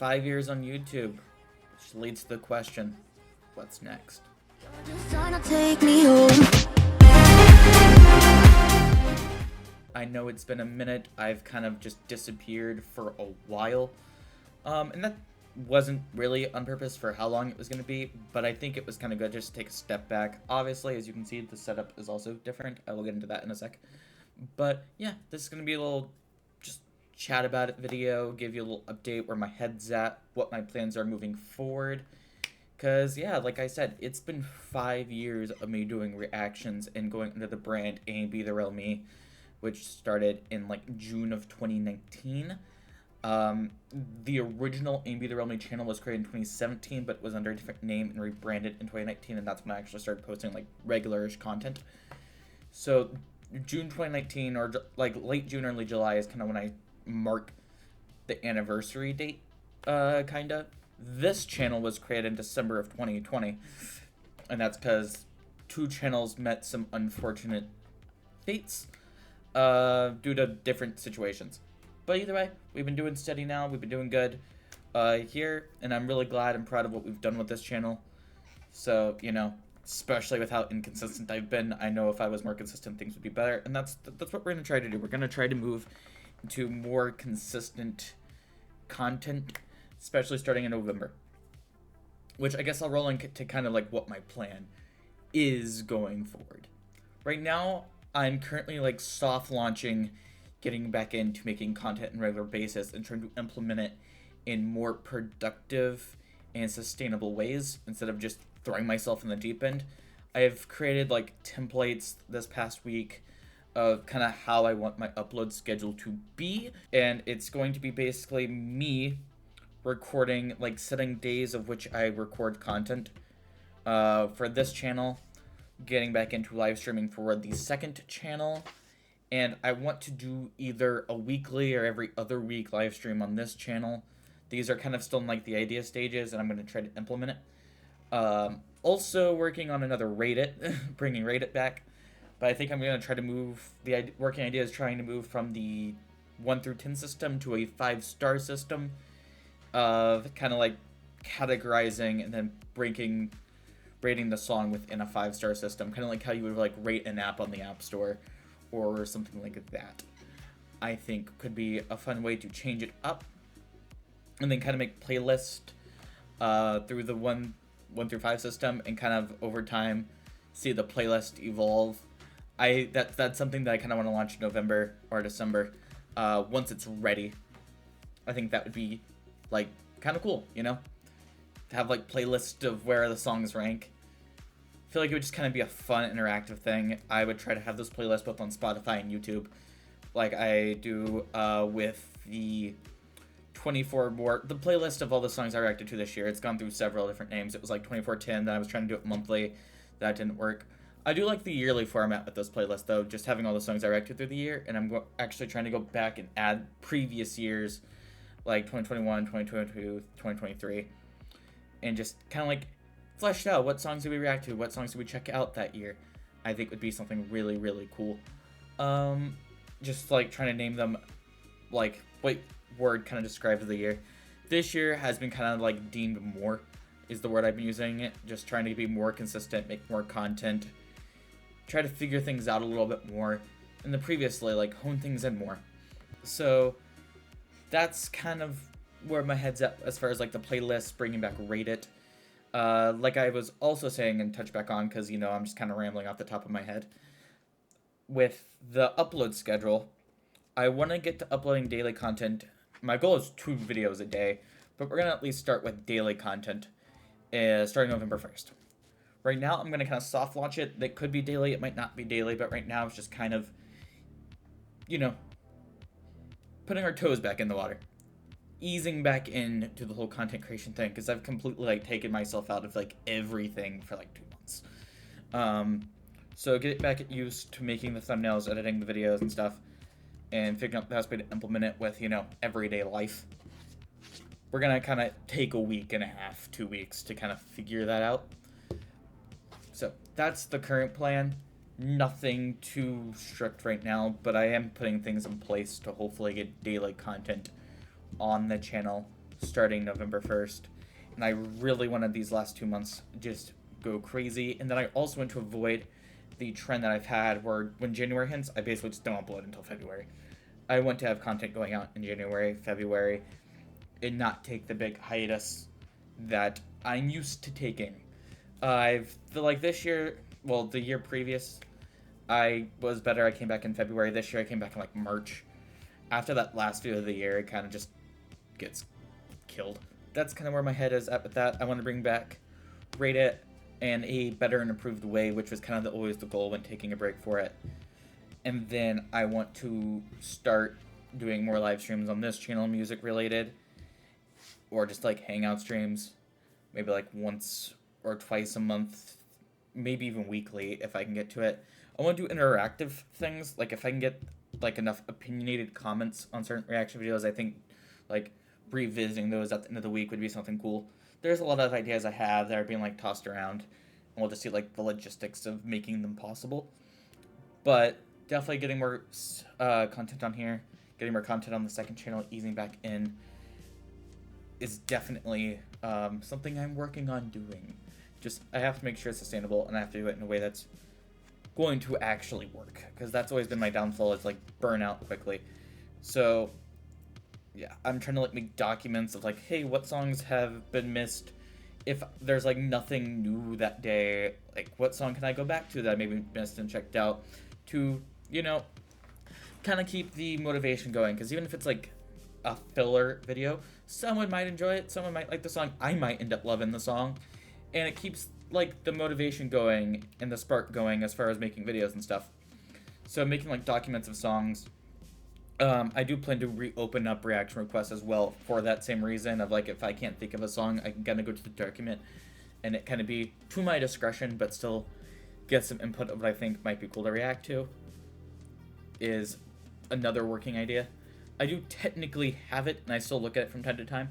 5 years on YouTube, which leads to the question, what's next? I know it's been a minute. I've kind of just disappeared for a while. And that wasn't really on purpose for how long it was going to be, but I think it was kind of good just to take a step back. Obviously, as you can see, the setup is also different. I will get into that in a sec. But yeah, this is going to be a little just chat about it video, give you a little update where my head's at, what my plans are moving forward. Because, yeah, like I said, it's been 5 years of me doing reactions and going under the brand AMBtheRealMe, which started in like June of 2019. The original AMBtheRealMe channel was created in 2017, but it was under a different name and rebranded in 2019, and that's when I actually started posting like regular-ish content. So June 2019, or like late June, early July, is kind of when I mark the anniversary date, kinda. This channel was created in December of 2020, and that's because 2 channels met some unfortunate fates, due to different situations. But either way, we've been doing steady now, we've been doing good, here, and I'm really glad and proud of what we've done with this channel. So, you know, especially with how inconsistent I've been, I know if I was more consistent, things would be better, and that's what we're going to try to do. We're going to try to move into more consistent content, especially starting in November. Which I guess I'll roll into kind of like what my plan is going forward. Right now, I'm currently like soft launching, getting back into making content on a regular basis and trying to implement it in more productive and sustainable ways instead of just throwing myself in the deep end. I've created like templates this past week of kind of how I want my upload schedule to be, and it's going to be basically me recording, like setting days of which I record content for this channel, getting back into live streaming for the second channel, and I want to do either a weekly or every other week live stream on this channel. These are kind of still in like the idea stages, and I'm going to try to implement it. Also working on another Rate It, bringing Rate It back, but I think I'm going to try to move, the working idea is trying to move from the 1 through 10 system to a 5-star system of kind of like categorizing and then rating the song within a 5-star system, kind of like how you would like rate an app on the App Store or something like that. I think could be a fun way to change it up, and then kind of make playlist through the 1 through 5 system, and kind of over time see the playlist evolve. That's something that I kind of want to launch in November or December once it's ready. I think that would be like kind of cool, you know, to have like playlist of where the songs rank. I feel like it would just kind of be a fun interactive thing. I would try to have those playlists both on Spotify and YouTube, like I do with the 24 more, the playlist of all the songs I reacted to this year. It's gone through several different names. It was like 2410, then I was trying to do it monthly. That didn't work. I do like the yearly format with those playlists though, just having all the songs I reacted through the year, and I'm actually trying to go back and add previous years, like 2021, 2022, 2023, and just kind of like flesh out what songs did we react to, what songs did we check out that year. I think would be something really, really cool. Just like trying to name them, like what word kind of describes the year. This year has been kind of like deemed more is the word I've been using. Just trying to be more consistent, make more content, try to figure things out a little bit more. And the previously, like hone things in more. So that's kind of where my head's at as far as like the playlist, bringing back Rate It. Like I was also saying and touch back on, because, you know, I'm just kind of rambling off the top of my head. With the upload schedule, I want to get to uploading daily content. My goal is 2 videos a day, but we're going to at least start with daily content starting November 1st. Right now, I'm going to kind of soft launch it. That could be daily, it might not be daily, but right now it's just kind of, you know, putting our toes back in the water. Easing back into the whole content creation thing, because I've completely like taken myself out of like everything for like 2 months. So get back used to making the thumbnails, editing the videos and stuff, and figuring out the best way to implement it with, you know, everyday life. We're gonna kind of take a week and a half, 2 weeks to kind of figure that out. So that's the current plan. Nothing too strict right now, but I am putting things in place to hopefully get daily content on the channel starting November 1st. And I really wanted these last 2 months just go crazy. And then I also want to avoid the trend that I've had where when January hits, I basically just don't upload until February. I want to have content going out in January, February, and not take the big hiatus that I'm used to taking. This year, well, the year previous, I was better. I came back in February. This year, I came back in like March. After that last video of the year, it kind of just gets killed. That's kind of where my head is at with that. I want to bring back Rate It in a better and improved way, which was kind of always the goal when taking a break for it. And then I want to start doing more live streams on this channel, music related, or just like hangout streams, maybe like once or twice a month, maybe even weekly if I can get to it. I want to do interactive things, like if I can get like enough opinionated comments on certain reaction videos, I think like revisiting those at the end of the week would be something cool. There's a lot of ideas I have that are being like tossed around, and we'll just see like the logistics of making them possible. But definitely getting more content on here, getting more content on the second channel, easing back in is definitely something I'm working on doing. Just I have to make sure it's sustainable, and I have to do it in a way that's going to actually work, because that's always been my downfall, is like burn out quickly. So yeah, I'm trying to like make documents of like, hey, what songs have been missed? If there's like nothing new that day, like what song can I go back to that I maybe missed and checked out, to, you know, kind of keep the motivation going. Because even if it's like a filler video, someone might enjoy it, someone might like the song, I might end up loving the song, and it keeps like the motivation going and the spark going as far as making videos and stuff. So making like documents of songs. I do plan to reopen up reaction requests as well for that same reason of like, if I can't think of a song, I can kind of go to the document and it kind of be to my discretion, but still get some input of what I think might be cool to react to, is another working idea. I do technically have it and I still look at it from time to time,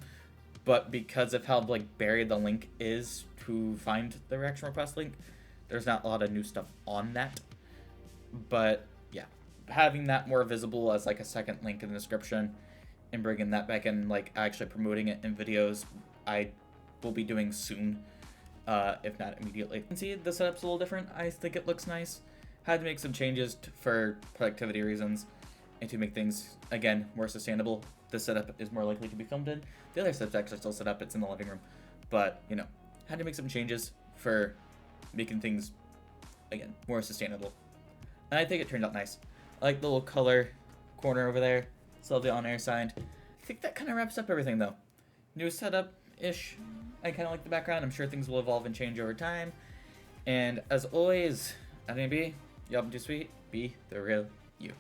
but because of how like buried the link is to find the reaction request link, there's not a lot of new stuff on that. But yeah, having that more visible as like a second link in the description and bringing that back in, like actually promoting it in videos, I will be doing soon, if not immediately. You can see the setup's a little different. I think it looks nice. Had to make some changes for productivity reasons and to make things, again, more sustainable. This setup is more likely to be filmed in. The other setup's actually still set up. It's in the living room. But, you know, had to make some changes for making things, again, more sustainable. And I think it turned out nice. I like the little color corner over there. Still the on-air sign. I think that kind of wraps up everything, though. New setup-ish. I kind of like the background. I'm sure things will evolve and change over time. And as always, at AMB, y'all be too sweet. Be the real you.